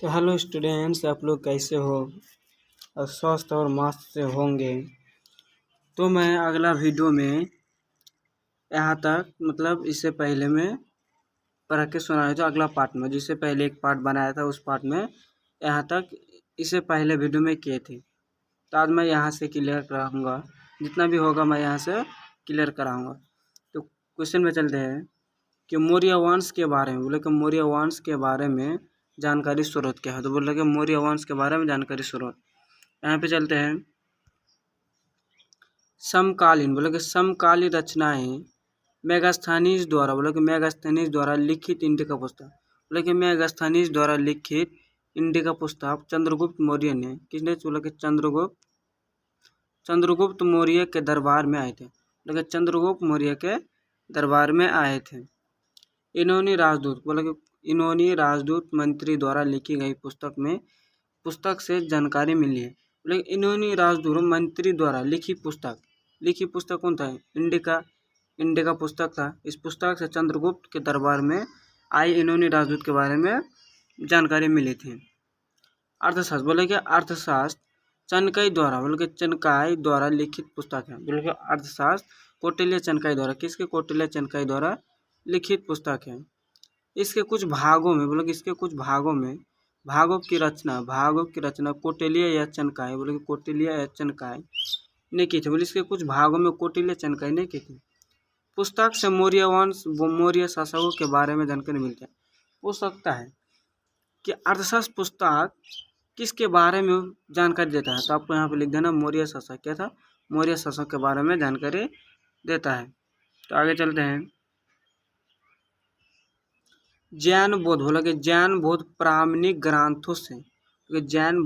तो hello students, आप लोग कैसे हो और स्वस्थ और मस्त से होंगे। तो मैं अगला वीडियो में यहाँ तक इससे पहले मैं पढ़ के सुनाया था अगला पार्ट में, जिससे पहले एक पार्ट बनाया था उस पार्ट में यहाँ तक इससे पहले वीडियो में किए थे। तो आज मैं यहाँ से क्लियर कराऊँगा, जितना भी होगा मैं यहाँ से क्लियर कराऊँगा। तो क्वेश्चन में चलते हैं कि मौर्य वंश के बारे में, बोले कि मौर्य वंश के बारे में जानकारी स्रोत क्या है। तो बोल रहे कि मौर्य वंश के बारे में जानकारी स्रोत। यहाँ पे चलते हैं समकालीन, बोले कि समकालीन रचनाएं मेगास्थनीज द्वारा, बोले कि मेगास्थनीज द्वारा लिखित इंडिका पुस्तक, बोले कि मेगास्थनीज द्वारा लिखित इंडिका पुस्तक चंद्रगुप्त मौर्य ने, किसने, बोले कि चंद्रगुप्त मौर्य के दरबार में आए थे, बोले कि चंद्रगुप्त मौर्य के दरबार में आए थे। इन्होंने राजदूत, बोले कि इन्होंने राजदूत मंत्री द्वारा लिखी गई पुस्तक से जानकारी मिली है। बोले इन्होंने राजदूत मंत्री द्वारा लिखी पुस्तक कौन था? इंडिका पुस्तक था। इस पुस्तक से चंद्रगुप्त के दरबार में आई इन्होंने राजदूत के बारे में जानकारी मिली थी। अर्थशास्त्र, बोले कि अर्थशास्त्र चनकाई द्वारा, बोले कि चनकाई द्वारा लिखित पुस्तक है। बोले कि अर्थशास्त्र कौटिल्य चनकाई द्वारा, किसके? कौटिल्य चनकाई द्वारा लिखित पुस्तक है। इसके कुछ भागों में, बोले कि इसके कुछ भागों की रचना कौटिल्य या चनकाई, बोले कि कौटिल्य या चनकाई ने की थी। बोले इसके कुछ भागों में कौटिल्य चनकाई ने की थी। पुस्तक से मौर्य वंश मौर्य शासकों के बारे में जानकारी मिलती है। हो सकता है कि अर्थशास्त्र पुस्तक किसके बारे में जानकारी देता है, तो आपको यहाँ पे लिख देना मौर्य शासक। क्या था? मौर्य शासक के बारे में जानकारी देता है। तो आगे चलते हैं। जैन बौद्ध, बोला कि जैन बौद्ध प्रामाणिक ग्रंथों से, जैन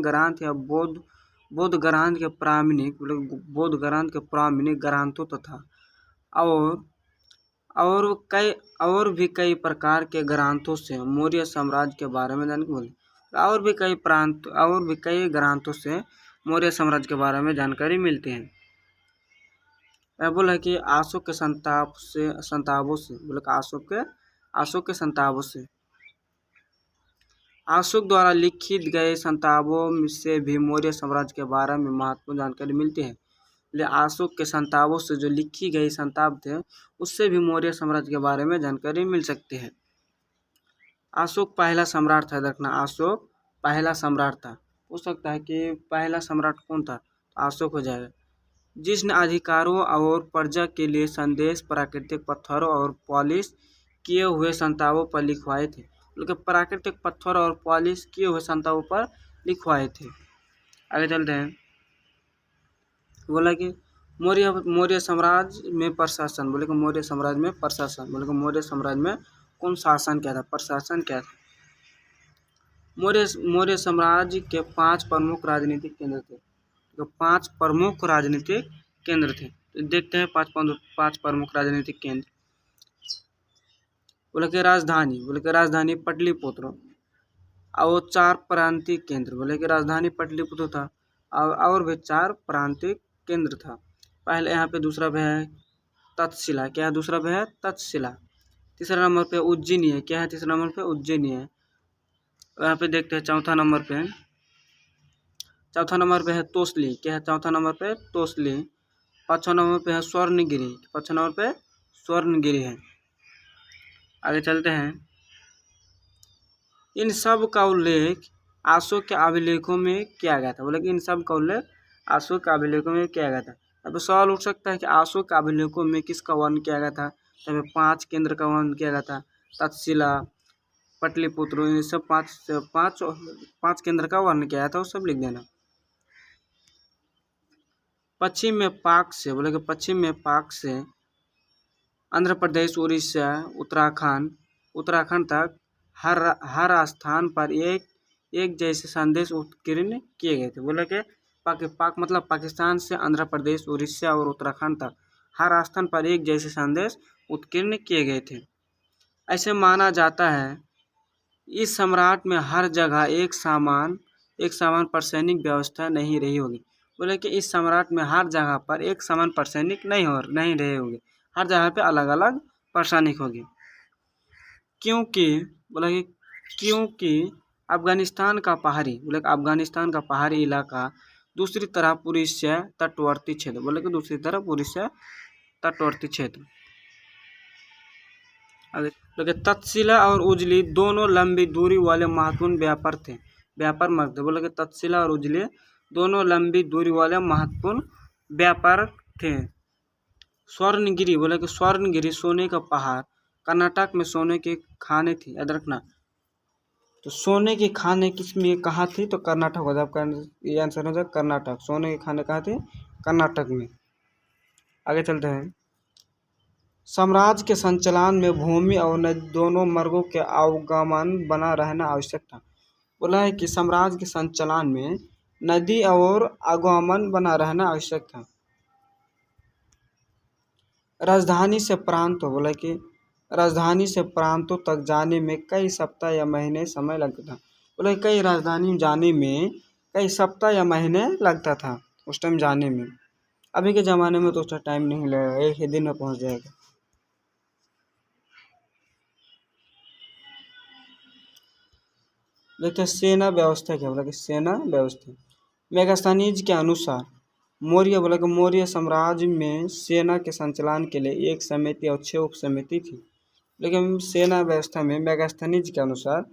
ग्रंथ या बौद्ध ग्रंथ के प्रामाणिक, बौद्ध ग्रंथ के प्रामाणिक ग्रंथों तथा और भी कई प्रकार के ग्रंथों से मौर्य साम्राज्य के बारे में जानकारी मिली। और भी कई ग्रंथों से मौर्य साम्राज्य के बारे में जानकारी मिलती है। बोला कि अशोक के संतापों से, बोले अशोक के संतापों से, अशोक द्वारा लिखित गए संतापों से भी मौर्य साम्राज्य के बारे में महत्वपूर्ण जानकारी मिलती है। अशोक के संतापों से जो लिखी गई संताप थे उससे भी मौर्य साम्राज्य के बारे में जानकारी मिल सकती है। अशोक पहला सम्राट था, देखना अशोक पहला सम्राट था। हो सकता है कि पहला सम्राट कौन था? अशोक हो जाएगा। जिसने अधिकारों और प्रजा के लिए संदेश प्राकृतिक पत्थरों और पॉलिश किए हुए संतापों पर लिखवाए थे, बल्कि प्राकृतिक पत्थर और पॉलिश किए हुए संतापों पर लिखवाए थे। आगे चलते हैं। बोला कि मौर्य साम्राज्य में प्रशासन, बोले कि मौर्य साम्राज्य में प्रशासन, बोले कि मौर्य साम्राज्य में कौन शासन क्या था? प्रशासन क्या था? मौर्य साम्राज्य के 5 प्रमुख राजनीतिक केंद्र थे। तो 5 प्रमुख राजनीतिक केंद्र थे। तो देखते हैं 5 प्रमुख राजनीतिक केंद्र। बोले कि राजधानी पाटलिपुत्र और 4 प्रांतीय केंद्र, बोले कि राजधानी पाटलिपुत्र था और भी 4 प्रांतीय केंद्र था। पहले यहाँ पे दूसरा पे है तक्षशिला। क्या है? दूसरा पे है तक्षशिला। तीसरा नंबर पे उज्जैनी है। क्या है? तीसरा नंबर पे उज्जैनी है। यहाँ पे देखते हैं चौथा नंबर पे है तोसली। क्या है? चौथा नंबर पे तोसली। 5वां नंबर पे है स्वर्णगिरी। 5वां नंबर पे स्वर्णगिरी है। आगे चलते हैं। इन सब का उल्लेख अशोक के अभिलेखों में किया गया था। बोले कि इन सब का उल्लेख अशोक के अभिलेखों में किया गया था। अब सवाल उठ सकता है कि अशोक के अभिलेखों में किसका वर्णन किया गया था? तो 5 केंद्र का वर्णन किया गया था। तक्षशिला, पाटलिपुत्र, ये सब 5 केंद्र का वर्णन किया था, वो सब लिख देना। पश्चिम में पाक से, बोले कि पश्चिम में पाक से आंध्र प्रदेश, उड़ीसा, उत्तराखंड तक हर स्थान पर एक जैसे संदेश उत्कीर्ण किए गए थे। बोले कि पाक मतलब पाकिस्तान से आंध्र प्रदेश, उड़ीसा और उत्तराखंड तक हर स्थान पर एक जैसे संदेश उत्कीर्ण किए गए थे। ऐसे माना जाता है इस सम्राट में हर जगह एक समान प्रशासनिक व्यवस्था नहीं रही होगी। बोले कि इस सम्राट में हर जगह पर एक समान प्रशासनिक नहीं रहे होंगे, हर जगह पे अलग अलग प्रशासनिक होगी। क्योंकि बोला कि क्योंकि अफगानिस्तान का पहाड़ी बोले कि अफगानिस्तान का पहाड़ी इलाका दूसरी तरफ उड़ीसा तटवर्ती क्षेत्र बोले कि दूसरी तरफ उड़ीसा तटवर्ती क्षेत्र। आगे तक्षशिला और उजली दोनों लंबी दूरी वाले महत्वपूर्ण व्यापार मार्ग थे। बोले कि तक्षशिला और उजली दोनों लंबी दूरी वाले महत्वपूर्ण व्यापार थे। स्वर्णगिरी बोले कि स्वर्णगिरी सोने का पहाड़ कर्नाटक में सोने की खानें थी, याद रखना। तो सोने की खानें किस में कहाँ थी? तो कर्नाटक हो जाए, ये आंसर हो जाए कर्नाटक। सोने की खानें कहाँ थी? कर्नाटक में। आगे चलते हैं। साम्राज्य के संचालन में भूमि और नदी दोनों मार्गों के आवागमन बना रहना आवश्यक था। बोला है कि साम्राज्य के संचालन में नदी और आवागमन बना रहना आवश्यक था। राजधानी से प्रांतों बोला कि राजधानी से प्रांतों तक जाने में कई सप्ताह या महीने समय लगता था। बोला कई राजधानी जाने में कई सप्ताह या महीने लगता था उस टाइम जाने में। अभी के ज़माने में तो उसका टाइम नहीं लगेगा, एक ही दिन में पहुंच जाएगा। देखते सेना व्यवस्था क्या बोला कि सेना व्यवस्था मेगास्थनीज के अनुसार मौर्य बोला कि मौर्य साम्राज्य में सेना के संचालन के लिए एक समिति और 6 उप समिति थी। लेकिन सेना व्यवस्था में मेगास्थनीज के अनुसार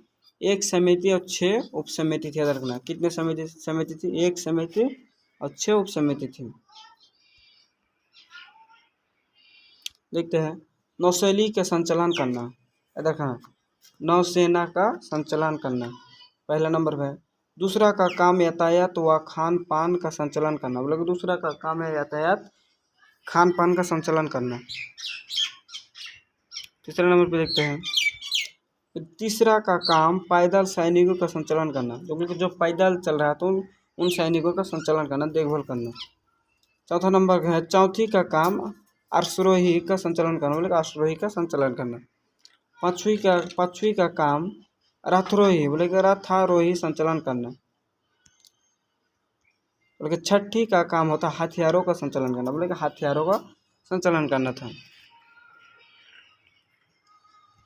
एक समिति और 6 उप समिति थी, याद रखना। कितने समिति थी? एक समिति और 6 उप समिति थी। देखते हैं नौशैली का संचालन करना, याद रखना। नौसेना का संचालन करना पहला नंबर पे है। दूसरा का काम यातायात व खान पान का संचालन करना। बोला कि दूसरा का काम है यातायात खान पान का संचालन करना। तीसरा नंबर पे देखते हैं तीसरा का काम पैदल सैनिकों का संचालन करना। तो बोले जो पैदल चल रहा है तो उन सैनिकों का संचालन करना, देखभाल करना। चौथा नंबर है चौथी का काम अश्वरोही का संचालन करना। बोले अश्वरोही का संचालन करना। पांचवी का काम रथारोही बोले कि रथारोही संचालन करना। बोले कि छठी का काम होता है हथियारों का संचालन करना। बोले कि हथियारों का संचालन करना था।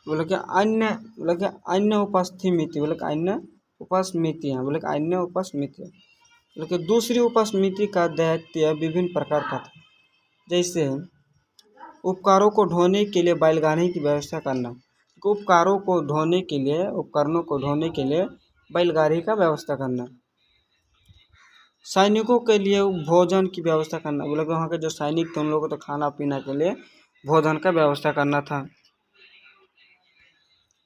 बोले कि अन्य उपस्थिति बोले कि अन्य उपस्थितियाँ बोले कि अन्य उपस्थितियाँ बोले कि दूसरी उपस्थिति का दायित्व विभिन्न प्रकार का था, जैसे उपकरणों को ढोने के लिए बैलगाड़ी की व्यवस्था करना। उपकरणों को ढोने के लिए बैलगाड़ी का व्यवस्था करना। सैनिकों के लिए भोजन की व्यवस्था करना। बोले कि वहाँ के जो सैनिक थे उन लोगों को तो खाना पीना के लिए भोजन का व्यवस्था करना था।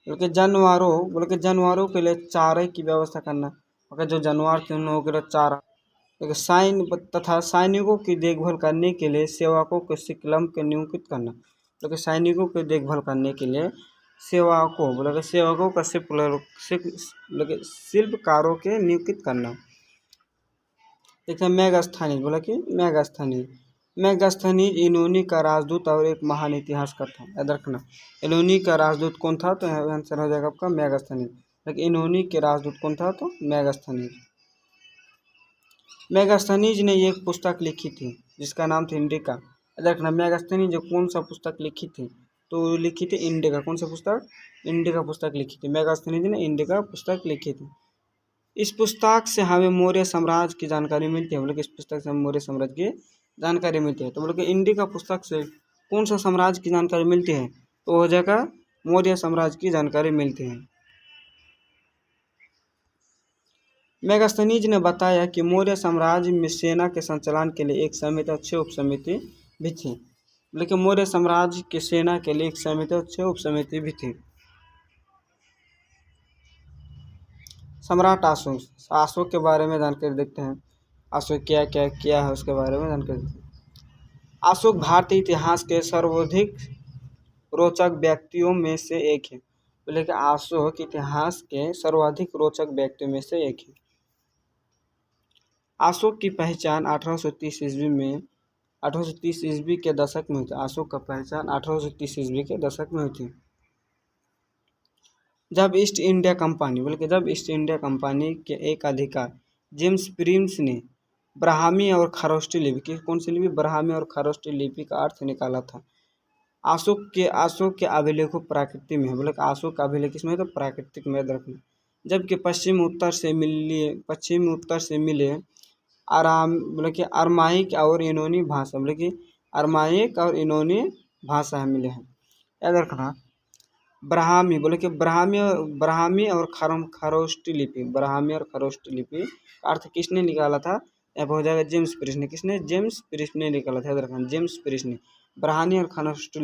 बोले कि जानवरों के लिए चारे की व्यवस्था करना। वहाँ के जो जानवर थे उन लोगों के लिए चारा। तथा सैनिकों की देखभाल करने के लिए सेवकों को शिल्प के नियुक्त करना। तो सैनिकों की देखभाल करने के लिए सेवकों का शिल्पकारों के नियुक्त करना। देखते हैं मेगास्थनीज बोला कि मेगास्थनीज इनोनी का राजदूत और एक महान इतिहासकार था, याद रखना। इनोनी का राजदूत कौन था? तो आंसर हो जाएगा आपका मेगास्थनीज। लेकिन इनोनी के राजदूत कौन था? तो मेगास्थनीज। मेगास्थनीज ने एक पुस्तक लिखी थी जिसका नाम था इंडिका, याद रखना। मेगास्थनीज जो कौन सा पुस्तक लिखी थी? तो लिखी थी इंडिका। कौन सा पुस्तक? इंडिका पुस्तक लिखी थी। मेगास्थनीज ने इंडिका पुस्तक लिखी थी। इस पुस्तक से हमें मौर्य साम्राज्य की जानकारी मिलती है। बोले कि इस पुस्तक से हमें मौर्य साम्राज्य की जानकारी मिलती है। तो बोले कि इंडिका पुस्तक से कौन सा साम्राज्य की जानकारी मिलती है? तो हो जाएगा मौर्य साम्राज्य की जानकारी मिलती है। मेगास्थनीज ने बताया कि मौर्य साम्राज्य में सेना के संचालन के लिए एक समिति और 6 उप समिति भी थी। लेकिन मौर्य साम्राज्य की सेना के लिए एक समिति और 6 उप समिति भी थी। सम्राट अशोक के बारे में जानकारी देखते हैं। अशोक क्या क्या किया है उसके बारे में जानकारी देखते हैं। अशोक भारतीय इतिहास के सर्वाधिक रोचक व्यक्तियों में से एक है। बोले कि अशोक इतिहास के सर्वाधिक रोचक व्यक्तियों में से एक है। अशोक की पहचान 1830 ईस्वी के दशक में हुई थी। अशोक का पहचान 1830 ईस्वी के दशक में हुई थी, जब ईस्ट इंडिया कंपनी के एक अधिकारी जेम्स प्रिंस ने ब्राह्मी और खरोष्टी लिपि की कौन सी लिपि? ब्राह्मी और खरोष्टी लिपि का अर्थ निकाला था। अशोक के अभिलेखों प्राकृतिक में है, बोले अशोक का अभिलेख किसमें है तो प्राकृतिक में याद रखना। जबकि पश्चिम उत्तर से मिले आराम बोले कि अरमाइक और यूनानी भाषा, बोले कि अरमाइक और यूनानी भाषा मिले हैं, याद रखना। ब्राह्मी बोले कि ब्राह्मी और खरोष्टी लिपि, ब्राह्मी और खरोष्टी लिपि का अर्थ किसने निकाला था, यहाँ पर हो जाएगा जेम्स प्रिस ने। किसने? जेम्स प्रिस ने निकाला था, याद रखना जेम्स प्रिस ने। ब्राह्मी और खरोष्टी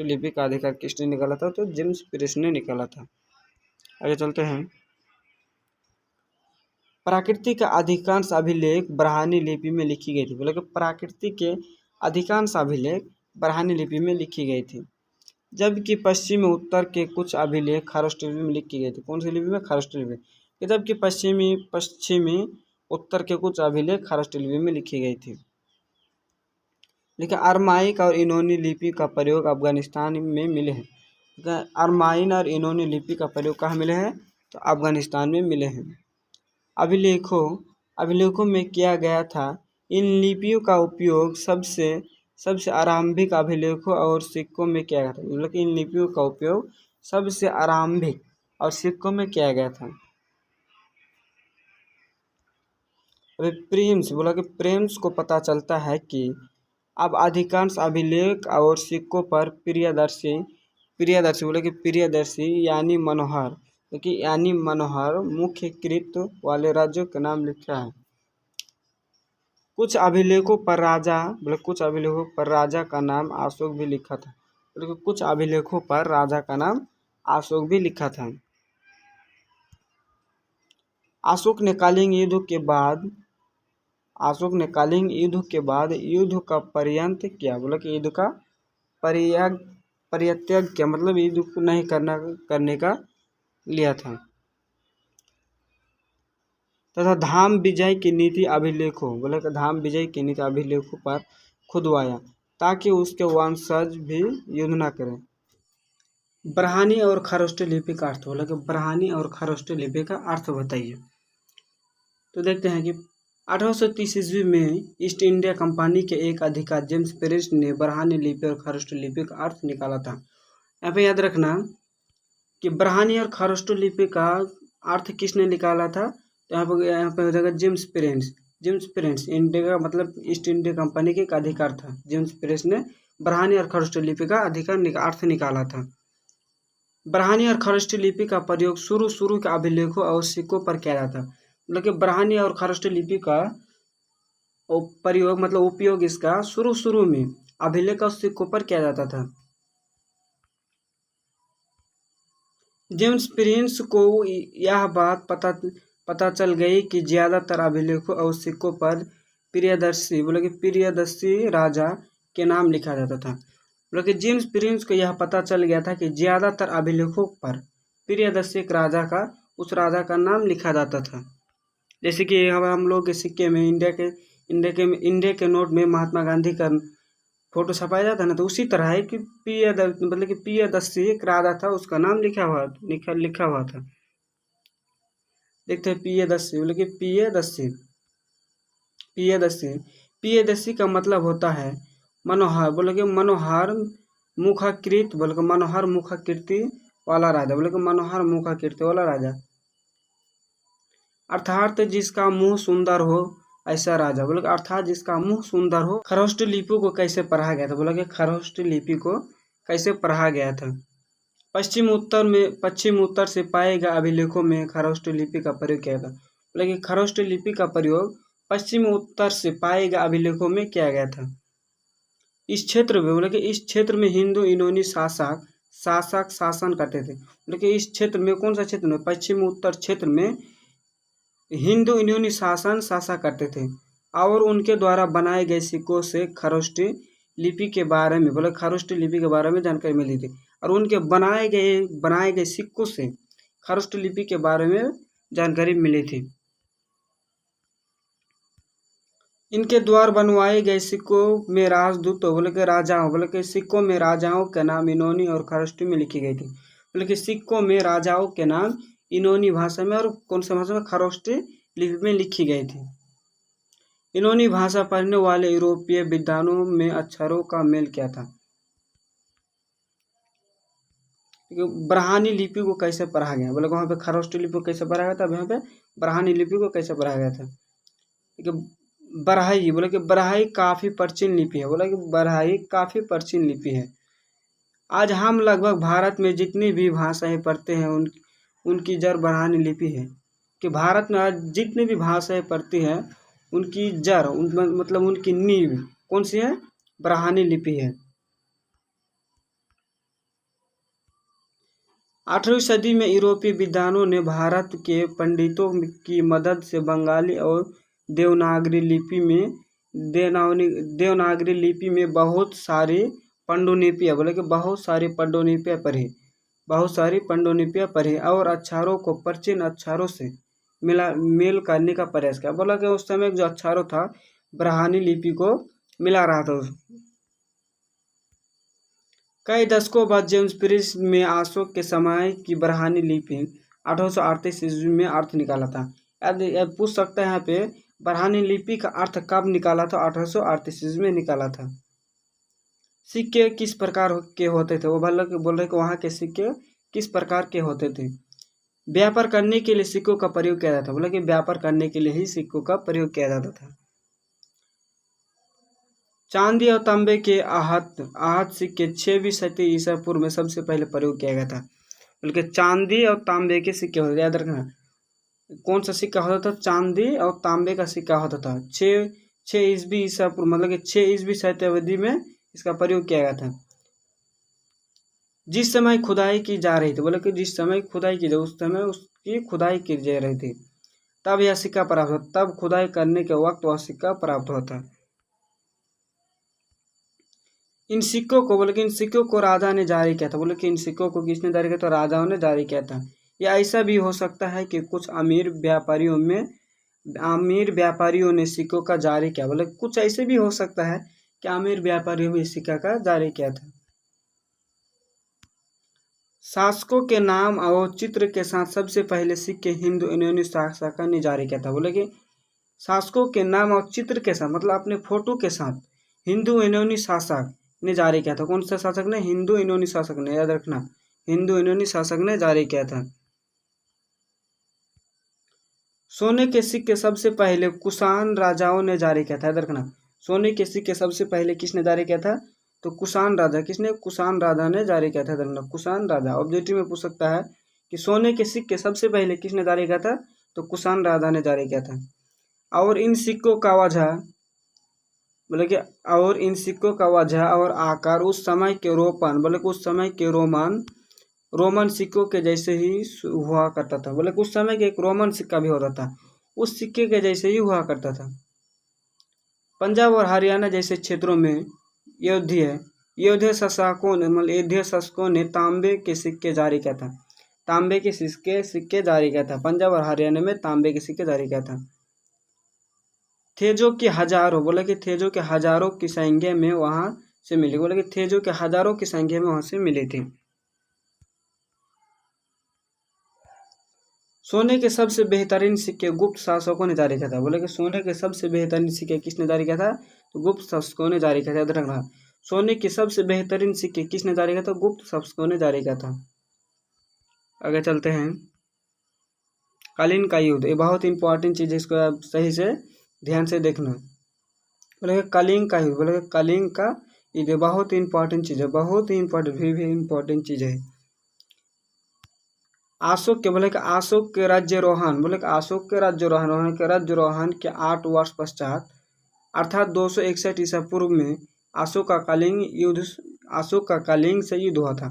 लिपि का अधिकार किसने निकाला था, तो जेम्स प्रिस ने निकाला था। आगे चलते हैं। प्राकृति का अधिकांश अभिलेख ब्राह्मी लिपि में लिखी गई थी, बोले कि प्राकृति के अधिकांश अभिलेख ब्राह्मी लिपि में लिखी गई थी। जबकि पश्चिमी उत्तर के कुछ अभिलेख खरोष्टी लिपि में लिखी गई थी। कौन सी लिपि में? खरोष्टी लिपि। जबकि पश्चिमी उत्तर के कुछ अभिलेख खरोष्टी लिपि में लिखी गई थी। लेकिन अरमाइक और यूनानी लिपि का प्रयोग अफगानिस्तान में मिले हैं। अरमाइन और यूनानी लिपि का प्रयोग कहाँ मिले हैं, तो अफगानिस्तान में मिले हैं। अभिलेखों में किया गया था। इन लिपियों का उपयोग सबसे आरंभिक अभिलेखों और सिक्कों में किया गया था, मतलब इन लिपियों का उपयोग सबसे आरंभिक और सिक्कों में किया गया था। अभी प्रिम्स बोला कि प्रिम्स को पता चलता है कि अब अधिकांश अभिलेख और सिक्कों पर प्रियदर्शी बोले कि प्रियदर्शी यानी मनोहर, क्योंकि यानी मनोहर मुख्य कृत वाले राज्यों के नाम लिखा है। कुछ अभिलेखों पर राजा का नाम अशोक भी लिखा था, क्योंकि कुछ अभिलेखों पर राजा का नाम अशोक भी लिखा था। अशोक ने कलिंग युद्ध के बाद युद्ध का परित्याग किया, बोला कि युद्ध का परित्याग किया, मतलब युद्ध को नहीं करने का लिया था। तथा धाम विजय की नीति अभिलेखों, बोले कि धाम विजय की नीति अभिलेखों पर खुदवाया, ताकि उसके वंशज भी युद्ध न करें। ब्राह्मी और खरोष्टी लिपि का अर्थ, बोला कि ब्राह्मी और खरोष्टी लिपि का अर्थ बताइए। तो देखते हैं कि 1830 ईस्वी में ईस्ट इंडिया कंपनी के एक अधिकारी जेम्स प्रिस ने ब्राह्मी लिपि और खरोष्टी लिपि का अर्थ निकाला था। यहाँ पे याद रखना कि ब्राह्मी और खरोष्टी लिपि का अर्थ किसने निकाला था, तो यहाँ पे हो जाएगा जेम्स प्रिंस इंडिया का मतलब ईस्ट इंडिया कंपनी के एक अधिकार था। जेम्स प्रिंस ने ब्राह्मी और खरोष्टी लिपि का अर्थ निकाला था। ब्राह्मी और खरोष्टी लिपि का प्रयोग शुरू के अभिलेखों और सिक्कों पर किया जाता, मतलब कि ब्राह्मी और खरोष्टी लिपि का प्रयोग मतलब उपयोग इसका शुरू में अभिलेख और सिक्कों पर किया जाता था। जेम्स प्रिंस को यह बात पता चल गई कि ज्यादातर अभिलेखों और सिक्कों पर प्रियदर्शी राजा के नाम लिखा जाता था। मतलब कि जेम्स प्रिंस को यह पता चल गया था कि ज्यादातर अभिलेखों पर प्रियदर्शी उस राजा का नाम लिखा जाता था। जैसे कि हम लोग के सिक्के में इंडिया के नोट में महात्मा गांधी का फोटो छपाया जाता है ना, तो उसी तरह है कि प्रियदर्शी एक राजा था, उसका नाम लिखा हुआ था। देखते हैं प्रियदर्शी, बोले कि प्रियदर्शी का मतलब होता है मनोहर, बोले कि मनोहर मुखाकृति वाला राजा, बोले कि मनोहर मुखाकृति वाला राजा, अर्थात जिसका मुंह सुंदर हो ऐसा राजा, बोले अर्थात जिसका मुंह सुंदर हो। खरोष्टी लिपि को कैसे पढ़ा गया था, बोला कि खरोष्टी लिपि को कैसे पढ़ा गया था। पश्चिम उत्तर से पाए गए अभिलेखों में खरोष्टी लिपि का प्रयोग किया था, बोले कि खरोष्टी लिपि का प्रयोग पश्चिम उत्तर से पाए गए अभिलेखों में किया गया था। इस क्षेत्र में हिंदू यूनानी शासक शासन करते थे, बोले कि इस क्षेत्र में कौन सा क्षेत्र में, पश्चिम उत्तर क्षेत्र में हिंदू यूनानी शासन करते थे और उनके द्वारा बनाए गए सिक्कों से खरोष्टी लिपि के बारे में, बोले खरोष्टी लिपि के बारे में जानकारी मिली थी और उनके बनाए गए सिक्कों से खरोष्टी लिपि के बारे में जानकारी मिली थी। इनके द्वारा बनवाए गए सिक्कों में राजदूत, बोले कि राजाओं, बोले कि सिक्कों में राजाओं के नाम यूनानी और खरोष्टी में लिखी गई थी, बोले कि सिक्कों में राजाओं के नाम यूनानी भाषा में और कौन सा भाषा में, खरोष्टी लिपि में लिखी गई थी। इन्होंने भाषा पढ़ने वाले यूरोपीय विद्वानों में अक्षरों का मेल क्या था? ब्राह्मणी लिपि को कैसे पढ़ा गया? बोले वहाँ पे खरोष्टी लिपि को कैसे पढ़ा गया था? यहाँ पे ब्राह्मणी लिपि को कैसे पढ़ा गया था? बरहाई, बोले कि बरहाई काफ़ी प्राचीन लिपि है। बोला कि बरहाई काफ़ी प्राचीन लिपि है। आज हम लगभग भारत में जितनी भी भाषाएं पढ़ते हैं उनकी जड़ ब्राह्मणी लिपि है। कि भारत में आज जितनी भी भाषाएं पढ़ती हैं उनकी जड़ मतलब उनकी नींव कौन सी है? ब्राह्मणी लिपि है। 8वीं सदी में यूरोपीय विद्वानों ने भारत के पंडितों की मदद से बंगाली और देवनागरी लिपि में बहुत सारी पांडुलिपियाँ बोले कि बहुत सारी पांडुलिपियाँ पढ़ी और अक्षरों को प्राचीन अक्षरों से मेल करने का प्रयास किया। बोला कि उस समय जो अक्षरों था ब्राह्मणी लिपि को मिला रहा था। कई दशकों बाद जेम्स प्रिंस में अशोक के समय की ब्राह्मणी लिपि 1838 ईस्वी में अर्थ निकाला था। यदि पूछ सकता है यहाँ पे ब्राह्मणी लिपि का अर्थ कब निकाला था? 1838 ईस्वी में निकाला था। सिक्के किस प्रकार के होते थे? वो बोल रहे कि वहाँ के सिक्के किस प्रकार के होते थे? व्यापार करने के लिए सिक्कों का प्रयोग किया जाता था। बोला कि व्यापार करने के लिए ही सिक्कों का प्रयोग किया जाता था। चांदी और तांबे के आहत सिक्के 6वीं शती ईसा पूर्व में सबसे पहले प्रयोग किया गया था। बल्कि चांदी और तांबे के सिक्के होते, याद रखना कौन सा सिक्का होता था? चांदी और तांबे का सिक्का होता था। 6 ईस्वी ईसा पूर्व मतलब कि 6 ईस्वी शताब्दी में इसका प्रयोग किया गया था। जिस समय खुदाई की जा रही थी, बोले कि जिस समय खुदाई की जाए उस समय उसकी खुदाई की जा रही थी तब यह सिक्का प्राप्त होता। तब खुदाई करने के वक्त वह सिक्का प्राप्त होता। इन सिक्कों को बोले कि इन सिक्कों को राजा ने जारी किया था। बोले कि इन सिक्कों को किसने जारी किया? तो राजाओं ने जारी किया था। या ऐसा भी हो सकता है कि कुछ अमीर व्यापारियों ने सिक्कों का जारी किया। बोले कुछ ऐसे भी हो सकता है कि अमीर व्यापारियों ने सिक्का का जारी किया था। शासकों के नाम और चित्र के साथ सबसे पहले सिक्के हिंदू यूनानी शासकों ने जारी किया था। बोले कि शासकों के नाम और चित्र के साथ मतलब अपने फोटो के साथ हिंदू यूनानी शासक ने जारी किया था। कौन सा शासक ने? हिंदू यूनानी शासक ने, याद रखना हिंदू यूनानी शासक ने जारी किया था। सोने के सिक्के सबसे पहले कुषाण राजाओं ने जारी किया था। याद रखना सोने के सिक्के सबसे पहले किसने जारी किया था? तो कुषाण राजा। किसने? कुषाण राजा ने जारी किया था। याद रखना कुषाण राजा। ऑब्जेक्टिव में पूछ सकता है कि सोने के सिक्के सबसे पहले किसने जारी किया था? तो कुषाण राजा ने जारी किया था। और इन सिक्कों का वजह बोले कि और इन सिक्कों का वजह और आकार उस समय के रोमन सिक्कों के जैसे ही हुआ करता था। बोले उस समय के एक रोमन सिक्का भी होता था, उस सिक्के के जैसे ही हुआ करता था। पंजाब और हरियाणा जैसे क्षेत्रों में योध्य शासकों ने तांबे के सिक्के जारी किया था। तांबे के सिक्के जारी किया था। पंजाब और हरियाणा में तांबे के सिक्के जारी किया था। थेजों के हजारों बोले कि थेजों के हजारों की संख्या में वहां से मिली। बोले कि थेजों के हजारों की संख्या में वहां से मिली थी। सोने के सबसे बेहतरीन सिक्के गुप्त शासकों ने जारी किया था। बोले कि सोने के सबसे बेहतरीन सिक्के किसने जारी किया था? तो गुप्त शासकों ने जारी किया था। याद रखना सोने के सबसे बेहतरीन सिक्के किसने जारी किया था? गुप्त शासकों ने जारी किया था। आगे चलते हैं। कालीन का युद्ध, ये बहुत इंपॉर्टेंट चीज है, इसको आप सही से ध्यान से देखना। बोले कलिंग का युद्ध, बोले कलिंग का युद्ध बहुत ही इंपॉर्टेंट चीज है, बहुत ही इंपॉर्टेंट चीज है। अशोक के बोले कि अशोक के राज्यारोहण के 8 वर्ष पश्चात अर्थात 261 ईसा पूर्व में अशोक का कलिंग से युद्ध हुआ था।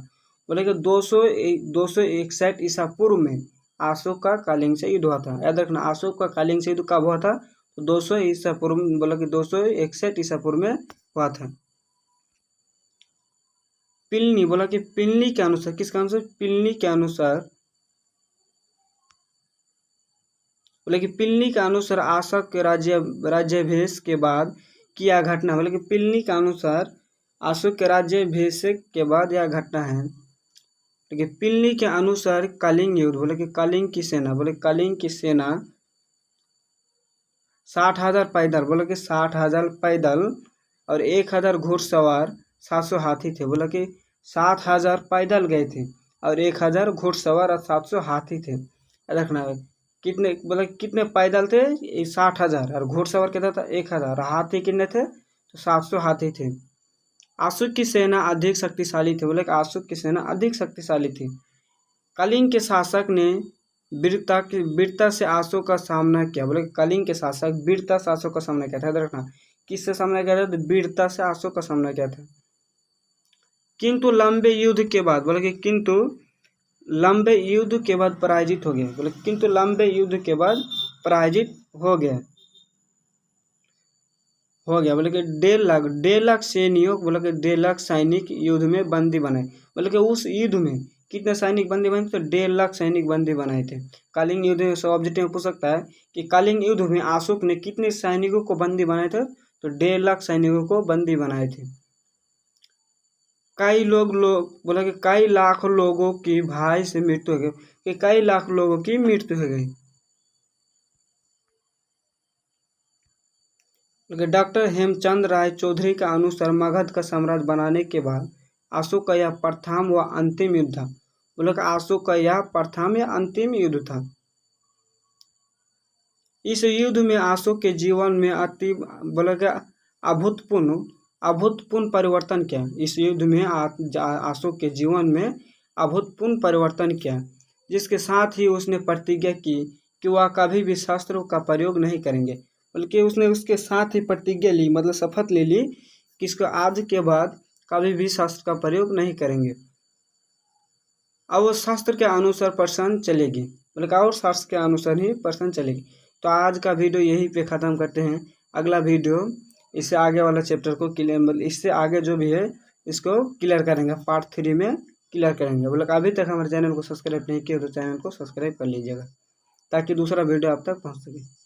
बोले कि 261 ईसा पूर्व में अशोक का कलिंग से युद्ध हुआ था। याद रखना अशोक का कलिंग से युद्ध कब हुआ था? तो 200 ईसा पूर्व, बोला कि 261 ईसा पूर्व में हुआ था। पिलनी, बोला कि पिलनी के अनुसार, किसके अनुसार? पिलनी के अनुसार, बोले कि पिलनी के अनुसार अशोक के राज्याभिषेक के बाद किया घटना। बोले कि पिलनी के अनुसार अशोक के राज्याभिषेक के बाद यह घटना है। लेकिन पिलनी के अनुसार कलिंग युद्ध, बोले कि कलिंग की सेना 60,000 पैदल, बोला कि 60,000 पैदल और 1,000 घुड़सवार 700 हाथी थे। बोला कि 7,000 पैदल गए थे और 1,000 घुड़सवार और 700 हाथी थे। याद रखना है। कितने, बोला कितने पैदल थे? 60,000 और घुड़सवार कितना था? 1,000। हाथी कितने थे? तो 700 हाथी थे। अशोक की सेना अधिक शक्तिशाली थी। बोले कि अशोक की सेना अधिक शक्तिशाली थी। कलिंग के शासक ने वीरता से अशोक का सामना किया। बोले कलिंग के शासक वीरता से अशोक का सामना किया था। याद रखना, किससे सामना किया था? तो वीरता से अशोक का सामना किया था। किंतु लंबे युद्ध के बाद, बोले कि किंतु लंबे युद्ध के बाद पराजित हो गया। बोले किंतु लंबे युद्ध के बाद पराजित हो गया। बोले कि 1.5 लाख सैनिकों, बोले कि 1.5 लाख सैनिक युद्ध में बंदी बनाए। बोले कि उस युद्ध में कितने सैनिक बंदी बनाए? तो 1.5 लाख सैनिक बंदी बनाए थे। कलिंग युद्ध में ऑब्जेक्टिव में पूछ सकता है कि कलिंग युद्ध में अशोक ने कितने सैनिकों को बंदी बनाए थे? तो 1.5 लाख सैनिकों को बंदी बनाए थे। बोला कि कई लाख लोगों की भाई से मृत्यु हो गई, कि कई लाख लोगों की मृत्यु हो गई। डॉक्टर हेमचंद राय चौधरी के अनुसार मगध का साम्राज्य बनाने के बाद अशोक का यह प्रथम व अंतिम युद्ध था। बोला कि अशोक का यह प्रथम या अंतिम युद्ध था। इस युद्ध में अशोक के जीवन में बोला कि अभूतपूर्व परिवर्तन किया। इस युद्ध में अशोक के जीवन में अभूतपूर्व परिवर्तन किया, जिसके साथ ही उसने प्रतिज्ञा की कि वह कभी भी शस्त्रों का प्रयोग नहीं करेंगे। बल्कि उसने उसके साथ ही प्रतिज्ञा ली, मतलब शपथ ले ली कि इसको आज के बाद कभी भी शस्त्र का प्रयोग नहीं करेंगे। अब वो शास्त्र के अनुसार प्रश्न चलेगी। बोले और शास्त्र के अनुसार ही प्रश्न चलेगी। तो आज का वीडियो यहीं पे ख़त्म करते हैं। अगला वीडियो इससे आगे वाला चैप्टर को क्लियर, मतलब इससे आगे जो भी है इसको क्लियर करेंगे, पार्ट 3 में क्लियर करेंगे। बोले अभी तक हमारे चैनल को सब्सक्राइब नहीं किया तो चैनल को सब्सक्राइब कर लीजिएगा ताकि दूसरा वीडियो आप तक पहुँच सके।